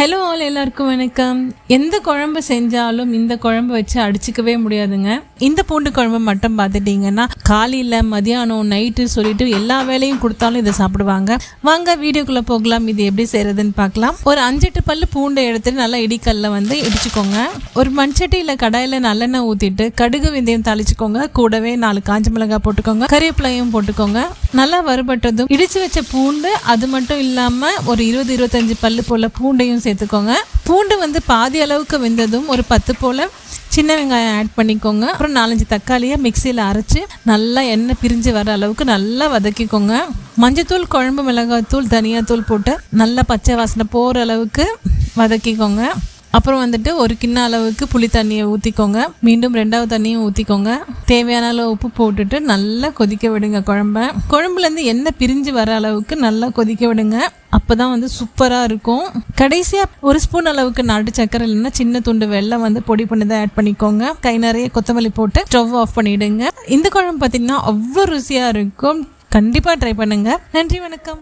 Hello all, எல்லாருக்கும் வணக்கம். எந்த குழம்பு செஞ்சாலும் இந்த குழம்பு வச்சு அடிச்சுக்கவே முடியாதுங்க. இந்த பூண்டு குழம்பு மட்டும் பார்த்துட்டிங்கன்னா காலையில் மதியானம் நைட்டு சொல்லிட்டு எல்லா வேலையும் கொடுத்தாலும் இதை சாப்பிடுவாங்க. வாங்க வீடியோக்குள்ளே போகலாம். இது எப்படி செய்கிறதுன்னு பார்க்கலாம். ஒரு 5-8 பல்லு பூண்டை எடுத்துட்டு நல்லா இடிக்கல்ல இடிச்சுக்கோங்க. ஒரு மண்சட்டியில் கடாயில் நல்லெண்ணெய் ஊற்றிட்டு கடுகு வெந்தயம் தாளிச்சுக்கோங்க. கூடவே 4 காஞ்ச மிளகாய் போட்டுக்கோங்க. கறிவேப்பிலையும் போட்டுக்கோங்க. நல்லா வறுபட்டதும் இடிச்சு வச்ச பூண்டு, அது மட்டும் இல்லாமல் ஒரு 20-25 பல்லு போல் பூண்டையும் சேர்த்துக்கோங்க. பூண்டு பாதி அளவுக்கு வெந்ததும் ஒரு 10 போல சின்ன வெங்காயம் ஆட் பண்ணிக்கோங்க. அப்புறம் 4-5 தக்காளியை மிக்சியில் அரைச்சி நல்லா எண்ணெய் பிரிஞ்சு வர அளவுக்கு நல்லா வதக்கிக்கோங்க. மஞ்சத்தூள், குழம்பு மிளகாத்தூள், தனியாத்தூள் போட்டு நல்லா பச்சை வாசனை போகிற அளவுக்கு வதக்கிக்கோங்க. அப்புறம் ஒரு கிண்ண அளவுக்கு புளி தண்ணியை ஊற்றிக்கோங்க. மீண்டும் 2வது தண்ணியும் ஊற்றிக்கோங்க. தேவையான அளவு உப்பு போட்டுட்டு நல்லா கொதிக்க விடுங்க. குழம்புலேருந்து எண்ணெய் பிரிஞ்சு வர அளவுக்கு நல்லா கொதிக்க விடுங்க. அப்போ தான் சூப்பராக இருக்கும். கடைசியாக 1 ஸ்பூன் அளவுக்கு நாட்டு சக்கரை இல்லைன்னா சின்ன துண்டு வெல்லம் பொடி பண்ணி தான் ஆட் பண்ணிக்கோங்க. கை நிறைய கொத்தமல்லி போட்டு ஸ்டவ் ஆஃப் பண்ணிவிடுங்க. இந்த குழம்பு பார்த்திங்கன்னா அவ்வளோ ருசியாக இருக்கும். கண்டிப்பாக ட்ரை பண்ணுங்கள். நன்றி, வணக்கம்.